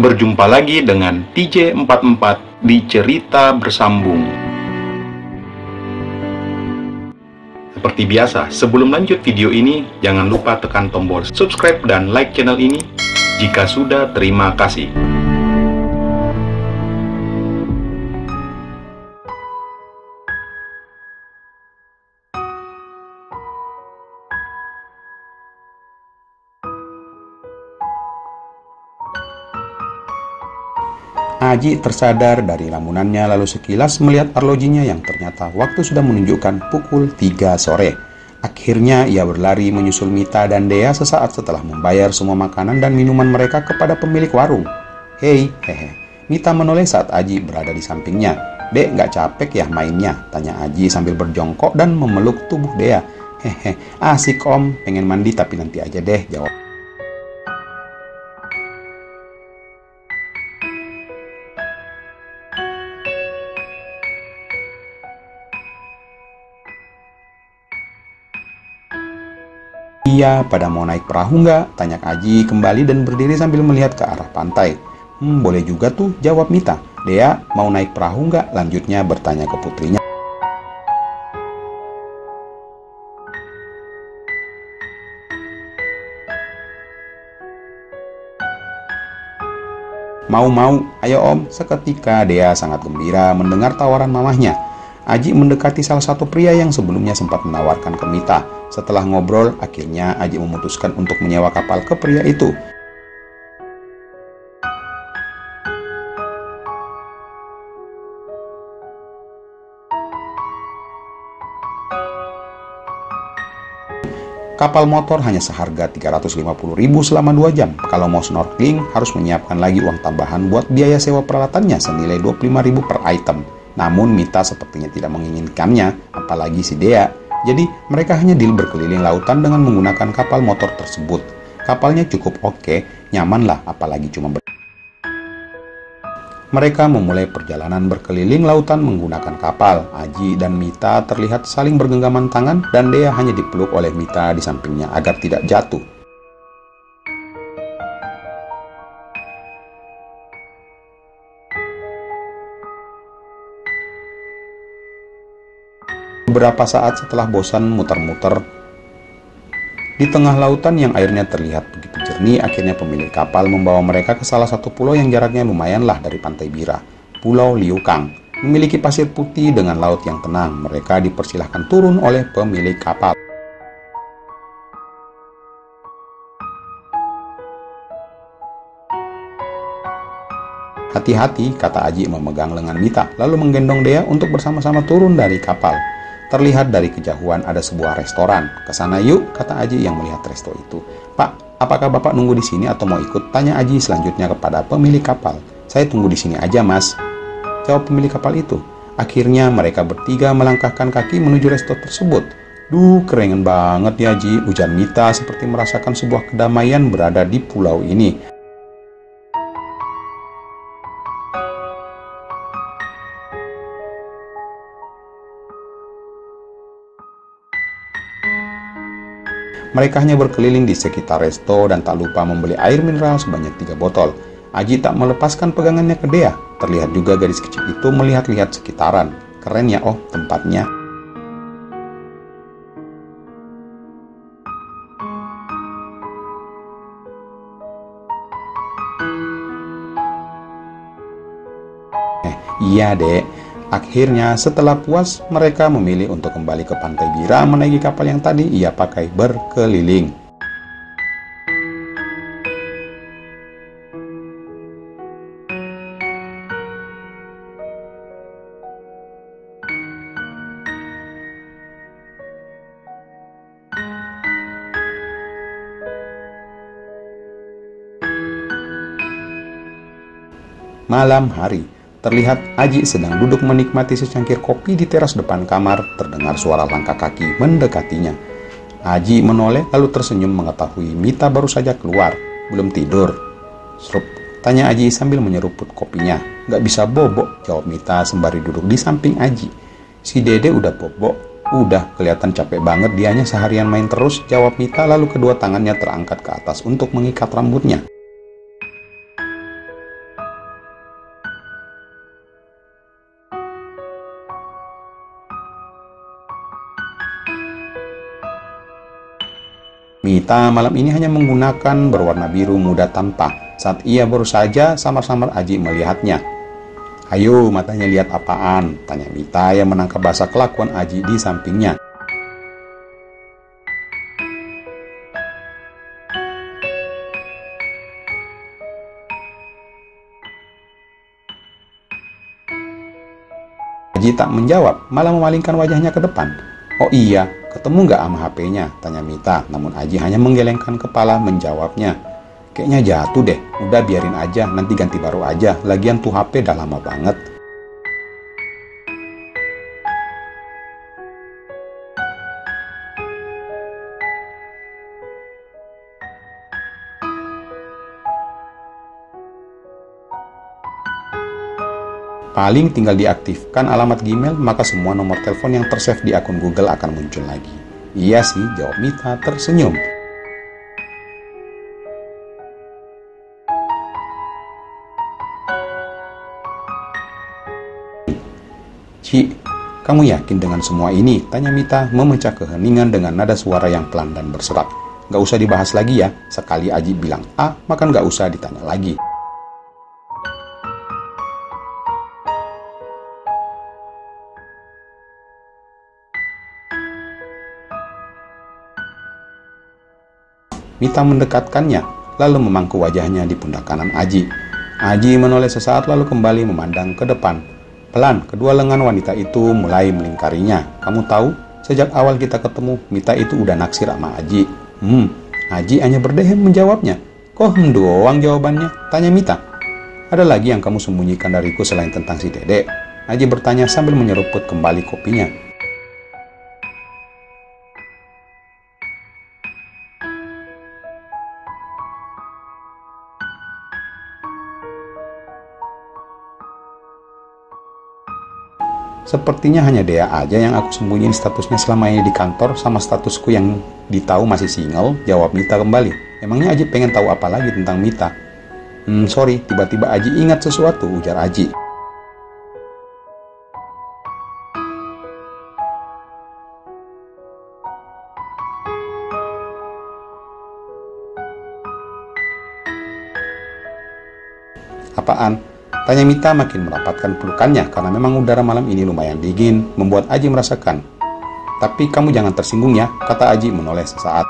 Berjumpa lagi dengan TJ44 di Cerita Bersambung. Seperti biasa, sebelum lanjut video ini, jangan lupa tekan tombol subscribe dan like channel ini. Jika sudah, terima kasih. Aji tersadar dari lamunannya lalu sekilas melihat arlojinya yang ternyata waktu sudah menunjukkan pukul 3 sore. Akhirnya ia berlari menyusul Mita dan Dea sesaat setelah membayar semua makanan dan minuman mereka kepada pemilik warung. Hei, hehe. Mita menoleh saat Aji berada di sampingnya. Dek, nggak capek ya mainnya? Tanya Aji sambil berjongkok dan memeluk tubuh Dea. Hehe, asik om, pengen mandi tapi nanti aja deh, jawab. Iya, pada mau naik perahu nggak? Tanya Aji kembali dan berdiri sambil melihat ke arah pantai. Boleh juga tuh, jawab Mita. Dea, mau naik perahu nggak? Lanjutnya bertanya ke putrinya. Mau, ayo om. Seketika Dea sangat gembira mendengar tawaran mamahnya. Aji mendekati salah satu pria yang sebelumnya sempat menawarkan ke Mita. Setelah ngobrol, akhirnya Aji memutuskan untuk menyewa kapal ke pria itu. Kapal motor hanya seharga 350.000 selama 2 jam. Kalau mau snorkeling, harus menyiapkan lagi uang tambahan buat biaya sewa peralatannya senilai 25.000 per item. Namun Mita sepertinya tidak menginginkannya, apalagi si Dea. Jadi mereka hanya deal berkeliling lautan dengan menggunakan kapal motor tersebut. Kapalnya cukup oke, nyaman lah, apalagi cuma Mereka memulai perjalanan berkeliling lautan menggunakan kapal. Aji dan Mita terlihat saling bergenggaman tangan dan Dea hanya dipeluk oleh Mita di sampingnya agar tidak jatuh. Beberapa saat setelah bosan muter-muter di tengah lautan yang airnya terlihat begitu jernih, akhirnya pemilik kapal membawa mereka ke salah satu pulau yang jaraknya lumayanlah dari Pantai Bira. Pulau Liukang memiliki pasir putih dengan laut yang tenang. Mereka dipersilahkan turun oleh pemilik kapal. Hati-hati, kata Aji memegang lengan Mita, lalu menggendong Dea untuk bersama-sama turun dari kapal. Terlihat dari kejauhan ada sebuah restoran. Kesana yuk, kata Aji yang melihat resto itu. Pak, apakah Bapak nunggu di sini atau mau ikut? Tanya Aji selanjutnya kepada pemilik kapal. Saya tunggu di sini aja, Mas, jawab pemilik kapal itu. Akhirnya mereka bertiga melangkahkan kaki menuju resto tersebut. Duh, keren banget ya Aji, ujar Mita seperti merasakan sebuah kedamaian berada di pulau ini. Mereka hanya berkeliling di sekitar resto dan tak lupa membeli air mineral sebanyak 3 botol. Aji tak melepaskan pegangannya ke Dea. Terlihat juga gadis kecil itu melihat-lihat sekitaran. Keren ya, oh tempatnya. Iya dek. Akhirnya setelah puas, mereka memilih untuk kembali ke Pantai Bira menaiki kapal yang tadi ia pakai berkeliling. Malam hari. Terlihat Aji sedang duduk menikmati secangkir kopi di teras depan kamar. Terdengar suara langkah kaki mendekatinya. Aji menoleh lalu tersenyum mengetahui Mita baru saja keluar. Belum tidur? Srup, tanya Aji sambil menyeruput kopinya. Gak bisa bobok, jawab Mita sembari duduk di samping Aji. Si Dede udah bobok. Udah, kelihatan capek banget dianya seharian main terus, jawab Mita lalu kedua tangannya terangkat ke atas untuk mengikat rambutnya. Mita malam ini hanya menggunakan berwarna biru muda tanpa. Saat ia baru saja samar-samar Aji melihatnya. "Ayo, matanya lihat apaan?" tanya Mita yang menangkap bahasa kelakuan Aji di sampingnya. Aji tak menjawab, malah memalingkan wajahnya ke depan. "Oh iya, ketemu nggak sama HP-nya?" tanya Mita, namun Aji hanya menggelengkan kepala menjawabnya. "Kayaknya jatuh deh, udah biarin aja, nanti ganti baru aja, lagian tuh HP udah lama banget." Paling tinggal diaktifkan alamat Gmail, maka semua nomor telepon yang tersave di akun Google akan muncul lagi. "Iya sih," jawab Mita tersenyum. "Ci, kamu yakin dengan semua ini?" tanya Mita memecah keheningan dengan nada suara yang pelan dan berserak. "Nggak usah dibahas lagi ya, sekali Aji bilang A, maka nggak usah ditanya lagi." Mita mendekatkannya, lalu memangku wajahnya di pundak kanan Aji. Aji menoleh sesaat lalu kembali memandang ke depan. Pelan, kedua lengan wanita itu mulai melingkarinya. "Kamu tahu, sejak awal kita ketemu, Mita itu udah naksir sama Aji." Aji hanya berdehem menjawabnya. "Kok doang jawabannya?" tanya Mita. "Ada lagi yang kamu sembunyikan dariku selain tentang si Dedek?" Aji bertanya sambil menyeruput kembali kopinya. "Sepertinya hanya Dea aja yang aku sembunyiin statusnya selama ini di kantor, sama statusku yang ditahu masih single," jawab Mita kembali. "Emangnya Aji pengen tahu apa lagi tentang Mita?" Sorry, tiba-tiba Aji ingat sesuatu," ujar Aji. "Apaan?" tanya Mita makin merapatkan pelukannya karena memang udara malam ini lumayan dingin, membuat Aji merasakan. "Tapi kamu jangan tersinggung ya," kata Aji menoleh sesaat.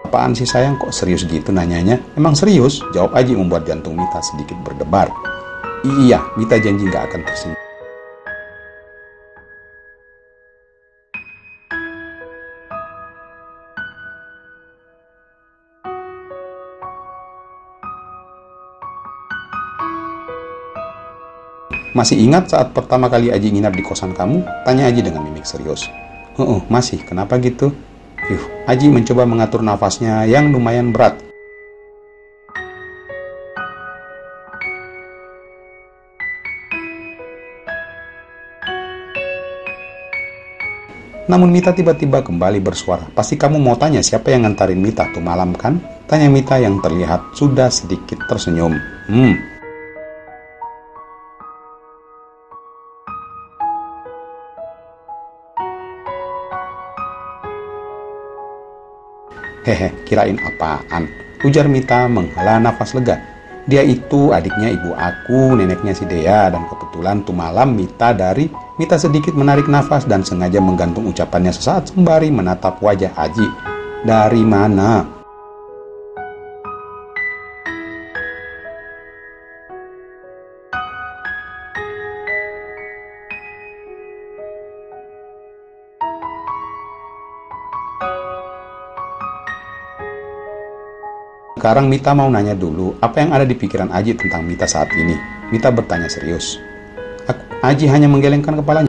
"Apaan sih sayang, kok serius gitu nanyanya?" "Emang serius?" jawab Aji membuat jantung Mita sedikit berdebar. "Iya, Mita janji nggak akan tersinggung." "Masih ingat saat pertama kali Aji nginap di kosan kamu?" tanya Aji dengan mimik serius. Masih, kenapa gitu?" Aji mencoba mengatur nafasnya yang lumayan berat. Namun Mita tiba-tiba kembali bersuara. "Pasti kamu mau tanya siapa yang ngantarin Mita tuh malam kan?" tanya Mita yang terlihat sudah sedikit tersenyum. "Hehe, kirain apaan?" ujar Mita menghela nafas lega. "Dia itu adiknya ibu aku, neneknya si Dea, dan kebetulan tuh malam Mita sedikit menarik nafas dan sengaja menggantung ucapannya sesaat sembari menatap wajah Aji. "Dari mana?" Sekarang Mita mau nanya dulu, apa yang ada di pikiran Aji tentang Mita saat ini? Mita bertanya serius. Aji hanya menggelengkan kepalanya.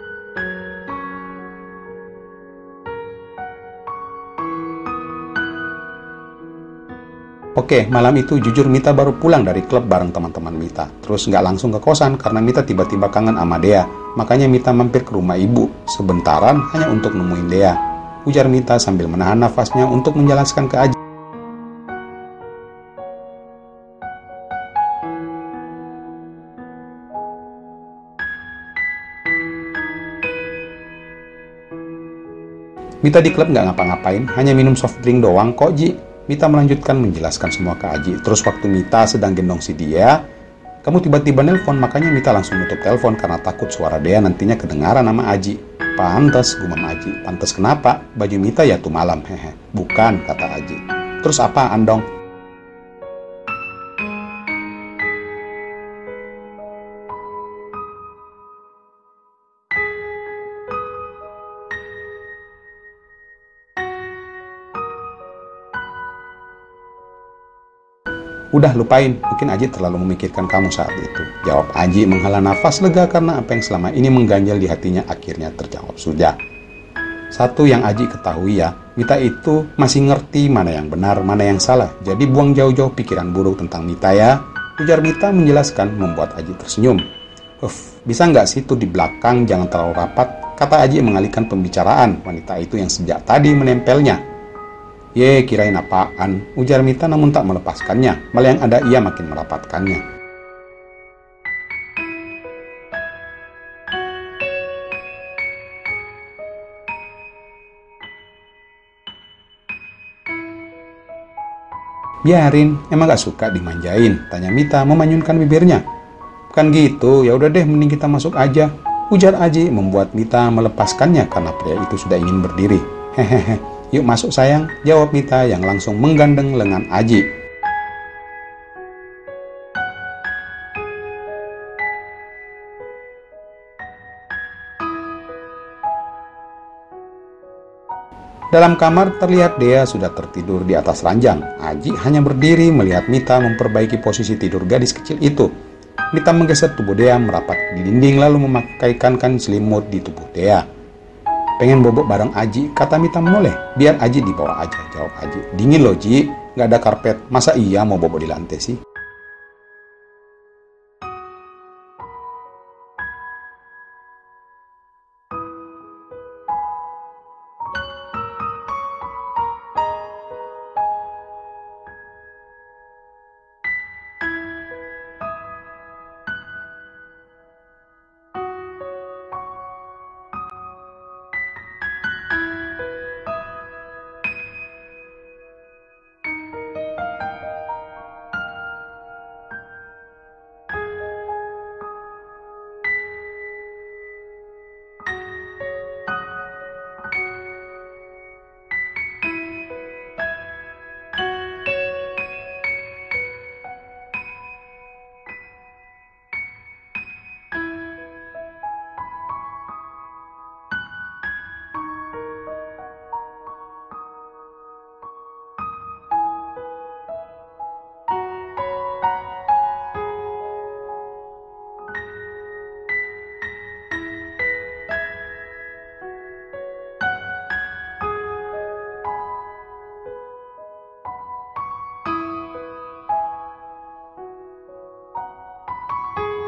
Oke, malam itu jujur Mita baru pulang dari klub bareng teman-teman Mita. Terus nggak langsung ke kosan karena Mita tiba-tiba kangen sama Dea. Makanya Mita mampir ke rumah ibu, sebentaran hanya untuk nemuin Dea. Ujar Mita sambil menahan nafasnya untuk menjelaskan ke Aji. Mita di klub nggak ngapa-ngapain, hanya minum soft drink doang kok, Ji. Mita melanjutkan menjelaskan semua ke Aji. Terus waktu Mita sedang gendong si Dea, kamu tiba-tiba nelpon, makanya Mita langsung nutup telepon karena takut suara Dea nantinya kedengaran sama Aji. Pantes, gumam Aji. Pantes kenapa? Baju Mita ya tuh malam, hehe. Bukan, kata Aji. Terus apaan dong? Udah lupain, mungkin Aji terlalu memikirkan kamu saat itu. Jawab Aji menghela nafas lega karena apa yang selama ini mengganjal di hatinya akhirnya terjawab sudah. Satu yang Aji ketahui ya, Mita itu masih ngerti mana yang benar, mana yang salah. Jadi buang jauh-jauh pikiran buruk tentang Mita ya. Ujar Mita menjelaskan membuat Aji tersenyum. Bisa nggak sih tuh di belakang jangan terlalu rapat? Kata Aji mengalihkan pembicaraan wanita itu yang sejak tadi menempelnya. Ye, kirain apaan? Ujar Mita namun tak melepaskannya. Malah yang ada ia makin merapatkannya. Biarin, emang gak suka dimanjain? Tanya Mita memanyunkan bibirnya. Bukan gitu, ya udah deh mending kita masuk aja. Ujar Aji membuat Mita melepaskannya karena pria itu sudah ingin berdiri. Hehehe. Yuk masuk sayang, jawab Mita yang langsung menggandeng lengan Aji. Dalam kamar terlihat Dea sudah tertidur di atas ranjang. Aji hanya berdiri melihat Mita memperbaiki posisi tidur gadis kecil itu. Mita menggeser tubuh Dea merapat di dinding lalu memakaikan selimut di tubuh Dea. Pengen bobok bareng Aji, kata Mita menoleh. Biar Aji dibawa aja, jawab Aji. Dingin loh Ji, nggak ada karpet. Masa iya mau bobok di lantai sih?